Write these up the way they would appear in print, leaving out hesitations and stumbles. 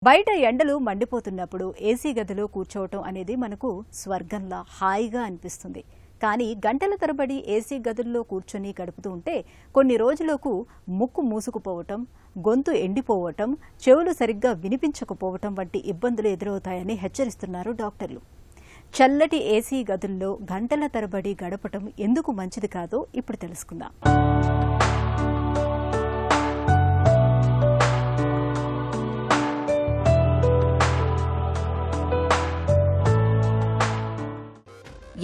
బయట ఎండలు మండిపోతున్నప్పుడు ఏసీ గదిలో కూర్చోవటం అనేది మనకు స్వర్గంలా హాయిగా అనిపిస్తుంది. కానీ గంటల తరబడి ఏసీ గదుల్లో కూర్చొని గడుపుతూ ఉంటే కొన్ని రోజులకు ముక్కు మూసుకుపోవటం, గొంతు ఎండిపోవటం, చెవులు సరిగ్గా వినిపించకపోవటం వంటి ఇబ్బందులు ఎదురవుతాయని హెచ్చరిస్తున్నారు డాక్టర్లు. చల్లటి ఏసీ గదుల్లో గంటల తరబడి గడపటం ఎందుకు మంచిది కాదో ఇప్పుడు తెలుసుకుందాం.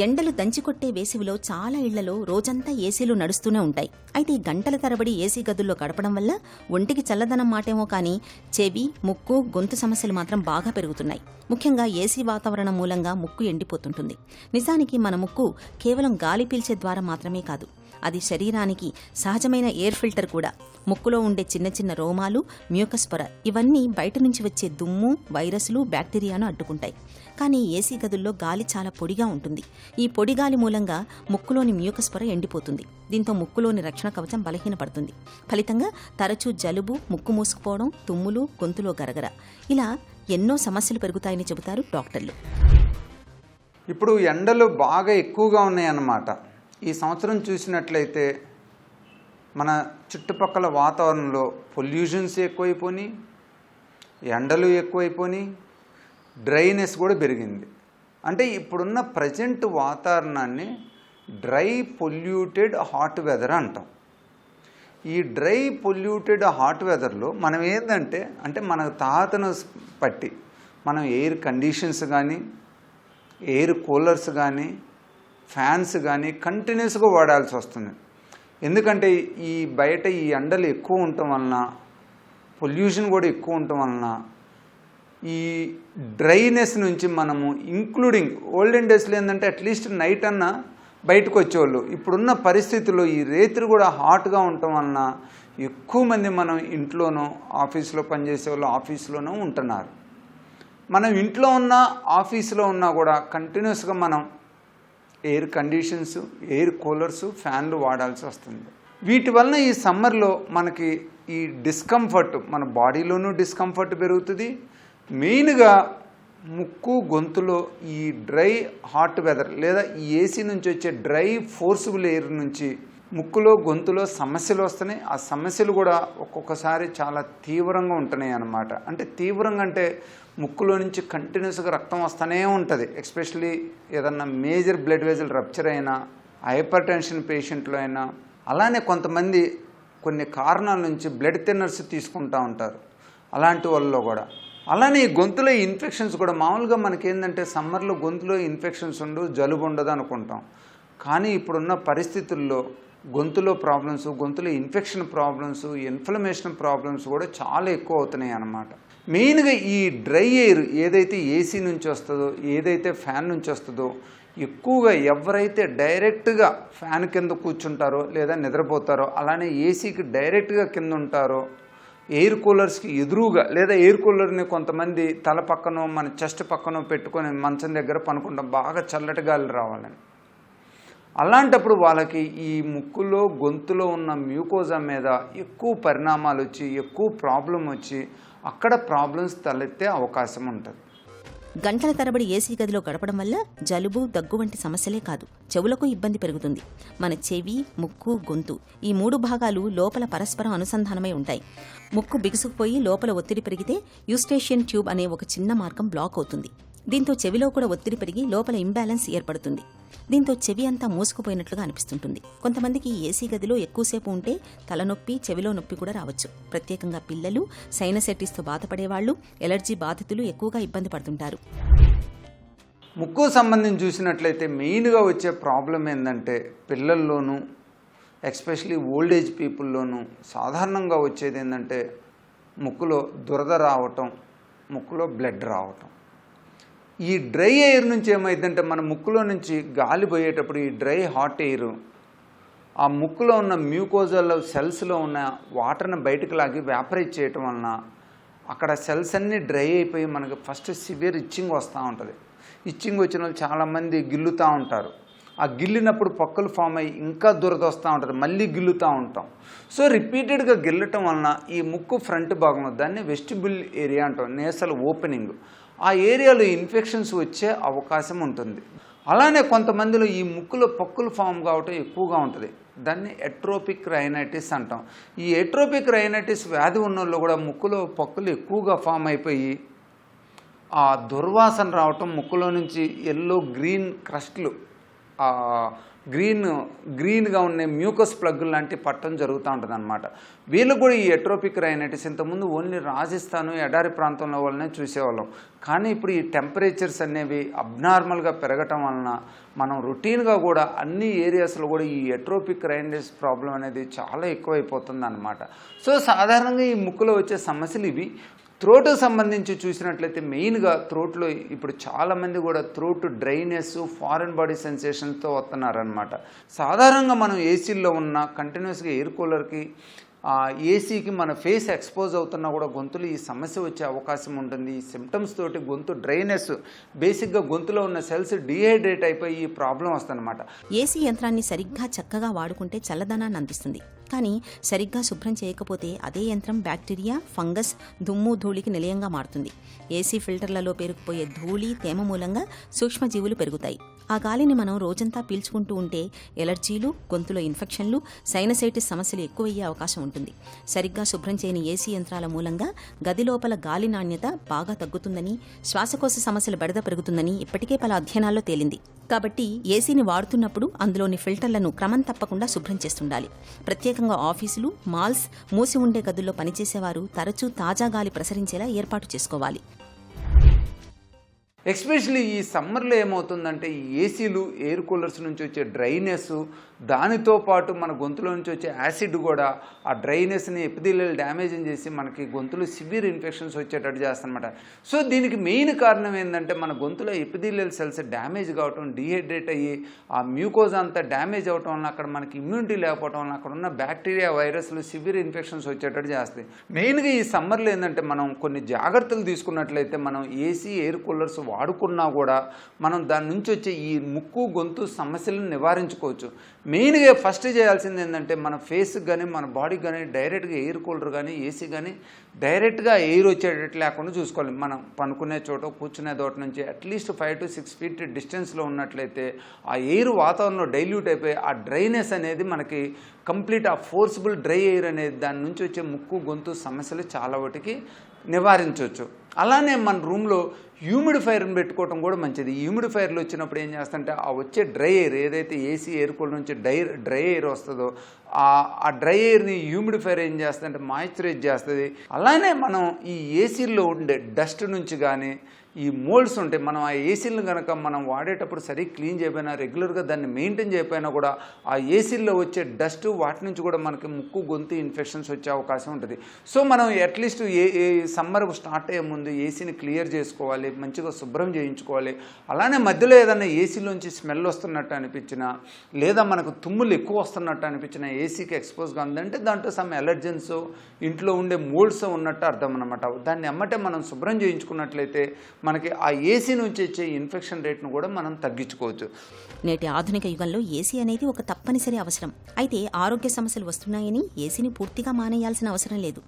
ఎండలు దంచికొట్టే వేసవిలో చాలా ఇళ్లలో రోజంతా ఏసీలు నడుస్తూనే ఉంటాయి. అయితే గంటల తరబడి ఏసీ గదుల్లో గడపడం వల్ల ఒంటికి చల్లదనం మాటేమో కానీ చెవి, ముక్కు, గొంతు సమస్యలు మాత్రం బాగా పెరుగుతున్నాయి. ముఖ్యంగా ఏసీ వాతావరణం మూలంగా ముక్కు ఎండిపోతుంటుంది. నిజానికి మన ముక్కు కేవలం గాలి పీల్చే ద్వారా మాత్రమే కాదు, అది శరీరానికి సహజమైన ఎయిర్ ఫిల్టర్ కూడా. ముక్కులో ఉండే చిన్న చిన్న రోమాలు, మ్యూకస్ పొర ఇవన్నీ బయట నుంచి వచ్చే దుమ్ము, వైరస్లు, బ్యాక్టీరియాను అడ్డుకుంటాయి. కానీ ఏసీ గదుల్లో గాలి చాలా పొడిగా ఉంటుంది. ఈ పొడి గాలి మూలంగా ముక్కులోని మ్యూకస్ పొర ఎండిపోతుంది. దీంతో ముక్కులోని రక్షణ కవచం బలహీనపడుతుంది. ఫలితంగా తరచూ జలుబు, ముక్కు మూసుకుపోవడం, తుమ్ములు, గొంతులో గరగర ఇలా ఎన్నో సమస్యలు పెరుగుతాయని చెబుతారు డాక్టర్లు. ఇప్పుడు ఎండలు బాగా ఎక్కువగా ఉన్నాయన్నమాట. ఈ సంవత్సరం చూసినట్లయితే మన చుట్టుపక్కల వాతావరణంలో పొల్యూషన్స్ ఎక్కువైపోయి, ఎండలు ఎక్కువైపోయి, డ్రైనెస్ కూడా పెరిగింది. అంటే ఇప్పుడున్న ప్రజెంట్ వాతావరణాన్ని డ్రై పొల్యూటెడ్ హాట్ వెదర్ అంటాం. ఈ డ్రై పొల్యూటెడ్ హాట్ వెదర్లో మనం ఏంటంటే మన తాతను పట్టి మనం ఎయిర్ కండిషన్స్ కానీ, ఎయిర్ కూలర్స్ కానీ, ఫ్యాన్స్ కానీ కంటిన్యూస్గా వాడాల్సి వస్తుంది. ఎందుకంటే ఈ బయట ఈ ఎండలు ఎక్కువ ఉండటం వలన, పొల్యూషన్ కూడా ఎక్కువ ఉండటం వలన ఈ డ్రైనెస్ నుంచి మనము ఇంక్లూడింగ్ ఓల్డెన్ డేస్లో ఏంటంటే అట్లీస్ట్ నైట్ అన్నా బయటకు వచ్చేవాళ్ళు. ఇప్పుడున్న పరిస్థితుల్లో ఈ రేత్రి కూడా హాట్గా ఉండటం వలన ఎక్కువ మంది మనం ఇంట్లోనో, ఆఫీస్లో పనిచేసే వాళ్ళు ఆఫీస్లోనూ ఉంటున్నారు. మనం ఇంట్లో ఉన్నా, ఆఫీస్లో ఉన్నా కూడా కంటిన్యూస్గా మనం ఎయిర్ కండిషన్స్, ఎయిర్ కూలర్స్, ఫ్యాన్లు వాడాల్సి వస్తుంది. వీటి వలన ఈ సమ్మర్లో మనకి ఈ డిస్కంఫర్ట్, మన బాడీలోనూ డిస్కంఫర్ట్ పెరుగుతుంది. మెయిన్గా ముక్కు, గొంతులో ఈ డ్రై హాట్ వెదర్ లేదా ఈ ఏసీ నుంచి వచ్చే డ్రై ఫోర్సుబుల్ ఎయిర్ నుంచి ముక్కులో, గొంతులో సమస్యలు వస్తున్నాయి. ఆ సమస్యలు కూడా ఒక్కొక్కసారి చాలా తీవ్రంగా ఉంటున్నాయి అన్నమాట. అంటే తీవ్రంగా అంటే ముక్కులో నుంచి కంటిన్యూస్గా రక్తం వస్తూనే ఉంటుంది. ఎస్పెషలీ ఏదన్నా మేజర్ బ్లడ్ వెజల్ రప్చర్ అయినా, హైపర్ టెన్షన్ పేషెంట్లు అయినా, అలానే కొంతమంది కొన్ని కారణాల నుంచి బ్లడ్ థిన్నర్స్ తీసుకుంటూ ఉంటారు, అలాంటి వాళ్ళలో కూడా. అలానే ఈ గొంతులో ఇన్ఫెక్షన్స్ కూడా మామూలుగా మనకేంటంటే సమ్మర్లో గొంతులో ఇన్ఫెక్షన్స్ ఉండవు, జలుబు ఉండదు అనుకుంటాం. కానీ ఇప్పుడున్న పరిస్థితుల్లో గొంతులో ప్రాబ్లమ్స్, గొంతులో ఇన్ఫెక్షన్ ప్రాబ్లమ్స్, ఇన్ఫ్లమేషన్ ప్రాబ్లమ్స్ కూడా చాలా ఎక్కువ అవుతున్నాయి అన్నమాట. మెయిన్గా ఈ డ్రై ఎయిర్ ఏదైతే ఏసీ నుంచి వస్తుందో, ఏదైతే ఫ్యాన్ నుంచి వస్తుందో, ఎక్కువగా ఎవరైతే డైరెక్ట్గా ఫ్యాన్ కింద కూర్చుంటారో లేదా నిద్రపోతారో, అలానే ఏసీకి డైరెక్ట్గా కింద ఉంటారో, ఎయిర్ కూలర్స్కి ఎదురుగా లేదా ఎయిర్ కూలర్ని కొంతమంది తల పక్కనో మన చెస్ట్ పక్కనో పెట్టుకొని మంచం దగ్గర పనుకుంటాం, బాగా చల్లటి గాలి రావాలని. అలాంటప్పుడు వాళ్ళకి ఈ ముక్కులో, గొంతులో ఉన్న మ్యూకోజా మీద ఎక్కువ పరిణామాలు వచ్చి, ఎక్కువ ప్రాబ్లం వచ్చి అక్కడ ప్రాబ్లమ్స్ తలెత్తే అవకాశం ఉంటుంది. గంటల తరబడి ఏసీ గదిలో గడపడం వల్ల జలుబు, దగ్గు వంటి సమస్యలే కాదు, చెవులకు ఇబ్బంది పెరుగుతుంది. మన చెవి, ముక్కు, గొంతు ఈ మూడు భాగాలు లోపల పరస్పరం అనుసంధానమై ఉంటాయి. ముక్కు బిగుసుకుపోయి లోపల ఒత్తిడి పెరిగితే యూస్టేషియన్ ట్యూబ్ అనే ఒక చిన్న మార్గం బ్లాక్ అవుతుంది. దీంతో చెవిలో కూడా ఒత్తిడి పెరిగి లోపల ఇంబ్యాలెన్స్ ఏర్పడుతుంది. దీంతో చెవి అంతా మూసుకుపోయినట్లుగా అనిపిస్తుంటుంది. కొంతమందికి ఏసీ గదిలో ఎక్కువసేపు ఉంటే తలనొప్పి, చెవిలో నొప్పి కూడా రావచ్చు. ప్రత్యేకంగా పిల్లలు, సైనసైటిస్తో బాధపడేవాళ్లు, ఎలర్జీ బాధితులు ఎక్కువగా ఇబ్బంది పడుతుంటారు. ముక్కు సంబంధించి చూసినట్లయితే మెయిన్గా వచ్చే ప్రాబ్లం ఏంటంటే పిల్లల్లోనూ, ఎస్పెషలీ ఓల్డ్ ఏజ్ పీపుల్లోనూ సాధారణంగా వచ్చేది ఏంటంటే ముక్కులో దురద రావటం, ముక్కులో బ్లడ్ రావటం. ఈ డ్రై ఎయిర్ నుంచి ఏమైందంటే మన ముక్కులో నుంచి గాలి పోయేటప్పుడు ఈ డ్రై హాట్ ఎయిర్ ఆ ముక్కులో ఉన్న మ్యూకోజల్ సెల్స్లో ఉన్న వాటర్ని బయటకు లాగి వ్యాపరైజ్ చేయటం వలన అక్కడ సెల్స్ అన్నీ డ్రై అయిపోయి మనకు ఫస్ట్ సివియర్ ఇచ్చింగ్ వస్తూ ఉంటుంది. ఇచ్చింగ్ వచ్చిన వాళ్ళు చాలామంది గిల్లుతూ ఉంటారు. ఆ గిల్లినప్పుడు పొక్కలు ఫామ్ అయ్యి ఇంకా దురద వస్తూ ఉంటుంది, మళ్ళీ గిల్లుతూ ఉంటాం. సో రిపీటెడ్గా గిల్లటం వలన ఈ ముక్కు ఫ్రంట్ భాగంలో, దాన్ని వెస్టిబ్యుల్ ఏరియా అంటాం, నేసల్ ఓపెనింగ్, ఆ ఏరియాలో ఇన్ఫెక్షన్స్ వచ్చే అవకాశం ఉంటుంది. అలానే కొంతమందిలో ఈ ముక్కులో పొక్కులు ఫామ్ కావటం ఎక్కువగా ఉంటుంది, దాన్ని ఎట్రోపిక్ రైనైటిస్ అంటాం. ఈ ఎట్రోపిక్ రైనైటిస్ వ్యాధి ఉన్న వాళ్ళు కూడా ముక్కులో పొక్కులు ఎక్కువగా ఫామ్ అయిపోయి ఆ దుర్వాసన రావటం, ముక్కులో నుంచి ఎల్లో గ్రీన్ క్రస్ట్లు, గ్రీన్గా ఉండే మ్యూకస్ ప్లగ్ లాంటి పట్టడం జరుగుతూ ఉంటుంది అనమాట. వీళ్ళు కూడా ఈ ఎట్రోపిక్ రైనైటిస్ ఇంతకుముందు ఓన్లీ రాజస్థాన్ ఎడారి ప్రాంతంలో వాళ్ళనే చూసేవాళ్ళం. కానీ ఇప్పుడు ఈ టెంపరేచర్స్ అనేవి అబ్నార్మల్గా పెరగటం వలన మనం రొటీన్గా కూడా అన్ని ఏరియాస్లో కూడా ఈ ఎట్రోపిక్ రైనైటిస్ ప్రాబ్లం అనేది చాలా ఎక్కువైపోతుంది అనమాట. సో సాధారణంగా ఈ ముక్కులో వచ్చే సమస్యలు ఇవి. థ్రోట్కి సంబంధించి చూసినట్లయితే మెయిన్గా థ్రోట్లో ఇప్పుడు చాలామంది కూడా థ్రోట్ డ్రైనెస్, ఫారెన్ బాడీ సెన్సేషన్తో వస్తున్నారనమాట. సాధారణంగా మనం ఏసీల్లో ఉన్న కంటిన్యూస్గా ఎయిర్ కూలర్కి, ఏసీకి మన ఫేస్ ఎక్స్పోజ్ అవుతున్నా కూడా గొంతులో ఈ సమస్య వచ్చే అవకాశం ఉంటుంది. ఈ సిమ్టమ్స్ తోటి గొంతు డ్రైనెస్, బేసిక్గా గొంతులో ఉన్న సెల్స్ డీహైడ్రేట్ అయిపోయి ఈ ప్రాబ్లం వస్తుందన్నమాట. ఏసీ యంత్రాన్ని సరిగ్గా చక్కగా వాడుకుంటే చల్లదనాన్ని అందిస్తుంది. కానీ సరిగ్గా శుభ్రం చేయకపోతే అదే యంత్రం బ్యాక్టీరియా, ఫంగస్, దుమ్ము, ధూళికి నిలయంగా మారుతుంది. ఏసీ ఫిల్టర్లలో పేరుకుపోయే ధూళి, తేమ మూలంగా సూక్ష్మజీవులు పెరుగుతాయి. ఆ గాలిని మనం రోజంతా పీల్చుకుంటూ ఉంటే ఎలర్జీలు, గొంతులో ఇన్ఫెక్షన్లు, సైనసైటిస్ సమస్యలు ఎక్కువయ్యే అవకాశం ఉంటుంది. సరిగ్గా శుభ్రం చేయని ఏసీ యంత్రాల మూలంగా గది లోపల గాలి నాణ్యత బాగా తగ్గుతుందని, శ్వాసకోశ సమస్యల బెడద పెరుగుతుందని ఇప్పటికే పలు అధ్యయనాల్లో తేలింది. కాబట్టి ఏసీని వాడుతున్నప్పుడు అందులోని ఫిల్టర్లను క్రమం తప్పకుండా శుభ్రం చేస్తుండాలి. ప్రత్యేకంగా ఆఫీసులు, మాల్స్, మూసి ఉండే గదుల్లో పనిచేసేవారు తరచూ తాజా గాలి ప్రసరించేలా ఏర్పాటు చేసుకోవాలి. ఎస్పెషలీ ఈ సమ్మర్లో ఏమవుతుందంటే ఈ ఏసీలు, ఎయిర్ కూలర్స్ నుంచి వచ్చే డ్రైనెస్, దానితో పాటు మన గొంతులో నుంచి వచ్చే యాసిడ్ కూడా ఆ డ్రైనెస్ని, ఎపిథీలియల్ డ్యామేజ్ చేసి మనకి గొంతులో సివియర్ ఇన్ఫెక్షన్స్ వచ్చేటట్టు చేస్తానమాట. సో దీనికి మెయిన్ కారణం ఏంటంటే మన గొంతులో ఎపిథీలియల్ సెల్స్ డ్యామేజ్ కావటం, డీహైడ్రేట్ అయ్యి ఆ మ్యూకోజా అంతా డ్యామేజ్ అవటం వల్ల అక్కడ మనకి ఇమ్యూనిటీ లేకపోవటం వల్ల అక్కడ ఉన్న బ్యాక్టీరియా, వైరస్లు సివియర్ ఇన్ఫెక్షన్స్ వచ్చేటట్టు చేస్తాయి. మెయిన్గా ఈ సమ్మర్లో ఏంటంటే మనం కొన్ని జాగ్రత్తలు తీసుకున్నట్లయితే మనం ఏసీ, ఎయిర్ కూలర్స్ వాడుకున్నా కూడా మనం దాని నుంచి వచ్చే ఈ ముక్కు, గొంతు సమస్యలను నివారించుకోవచ్చు. మెయిన్గా ఫస్ట్ చేయాల్సింది ఏంటంటే మన ఫేస్కి కానీ, మన బాడీకి కానీ డైరెక్ట్గా ఎయిర్ కూలర్ కానీ, ఏసీ కానీ డైరెక్ట్గా ఎయిర్ వచ్చేటట్టు లేకుండా చూసుకోవాలి. మనం పనుకునే చోట, కూర్చునే చోట నుంచి అట్లీస్ట్ 5 to 6 feet డిస్టెన్స్లో ఉన్నట్లయితే ఆ ఎయిర్ వాతావరణంలో డైల్యూట్ అయిపోయి ఆ డ్రైనెస్ అనేది మనకి కంప్లీట్, ఆ ఫోర్సిబుల్ డ్రై ఎయిర్ అనేది దాని నుంచి వచ్చే ముక్కు, గొంతు సమస్యలు చాలా వాటికి నివారించవచ్చు. అలానే మన రూమ్లో హ్యూమిడిఫైర్ని పెట్టుకోవడం కూడా మంచిది. హ్యూమిడిఫైర్లు వచ్చినప్పుడు ఏం చేస్తుంటే ఆ వచ్చే డ్రై ఎయిర్, ఏదైతే ఏసీ, ఎయిర్ కూలర్ నుంచి డ్రై ఎయిర్ వస్తుందో ఆ డ్రై ఎయిర్ని హ్యూమిడిఫైర్ ఏం చేస్తుందంటే మాయిశ్చరైజ్ చేస్తుంది. అలానే మనం ఈ ఏసీల్లో ఉండే డస్ట్ నుంచి కానీ, ఈ మోల్డ్స్ ఉంటాయి, మనం ఆ ఏసీలను కనుక మనం వాడేటప్పుడు సరిగ్గా క్లీన్ చేయకపోయినా, రెగ్యులర్గా దాన్ని మెయింటైన్ చేయకపోయినా కూడా ఆ ఏసీల్లో వచ్చే డస్ట్, వాటి నుంచి కూడా మనకి ముక్కు, గొంతు ఇన్ఫెక్షన్స్ వచ్చే అవకాశం ఉంటుంది. సో మనం అట్లీస్ట్ సమ్మర్ స్టార్ట్ అయ్యే ముందు ఏసీని క్లియర్ చేసుకోవాలి, మంచిగా శుభ్రం చేయించుకోవాలి. అలానే మధ్యలో ఏదైనా ఏసీలోంచి స్మెల్ వస్తున్నట్టు అనిపించినా, లేదా మనకు తుమ్ములు ఎక్కువ వస్తున్నట్టు అనిపించినా, ఏసీకి ఎక్స్పోజ్గా ఉందంటే దాంట్లో సమ్ ఎలర్జెన్స్, ఇంట్లో ఉండే మోల్డ్స్ ఉన్నట్టు అర్థం అన్నమాట. దాన్ని ఎమ్మటే మనం శుభ్రం చేయించుకున్నట్లయితే మనకి ఆ ఏసీ నుంచి వచ్చే ఇన్ఫెక్షన్ రేట్ను కూడా మనం తగ్గించుకోవచ్చు. నేటి ఆధునిక యుగంలో ఏసీ అనేది ఒక తప్పనిసరి అవసరం. అయితే ఆరోగ్య సమస్యలు వస్తున్నాయని ఏసీని పూర్తిగా మానేయాల్సిన అవసరం లేదు.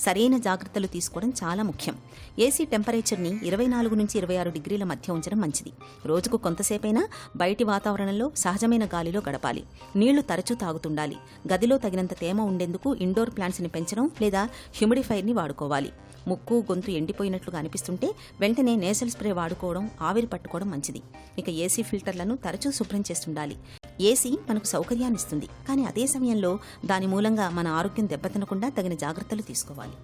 సరైన జాగ్రత్తలు తీసుకోవడం చాలా ముఖ్యం. ఏసీ టెంపరేచర్ని 24 నుంచి 26 డిగ్రీల మధ్య ఉంచడం మంచిది. రోజుకు కొంతసేపైనా బయటి వాతావరణంలో సహజమైన గాలిలో గడపాలి. నీళ్లు తరచూ తాగుతుండాలి. గదిలో తగినంత తేమ ఉండేందుకు ఇండోర్ ప్లాంట్స్ని పెంచడం లేదా హ్యూమిడిఫైర్ని వాడుకోవాలి. ముక్కు, గొంతు ఎండిపోయినట్లుగా అనిపిస్తుంటే వెంటనే నేసల్ స్ప్రే వాడుకోవడం, ఆవిరి పట్టుకోవడం మంచిది. ఇక ఏసీ ఫిల్టర్లను తరచూ శుభ్రం చేస్తుండాలి. ఏసీ మనకు సౌకర్యాన్నిస్తుంది, కానీ అదే సమయంలో దాని మూలంగా మన ఆరోగ్యం దెబ్బతినకుండా తగిన జాగ్రత్తలు తీసుకోవాలి.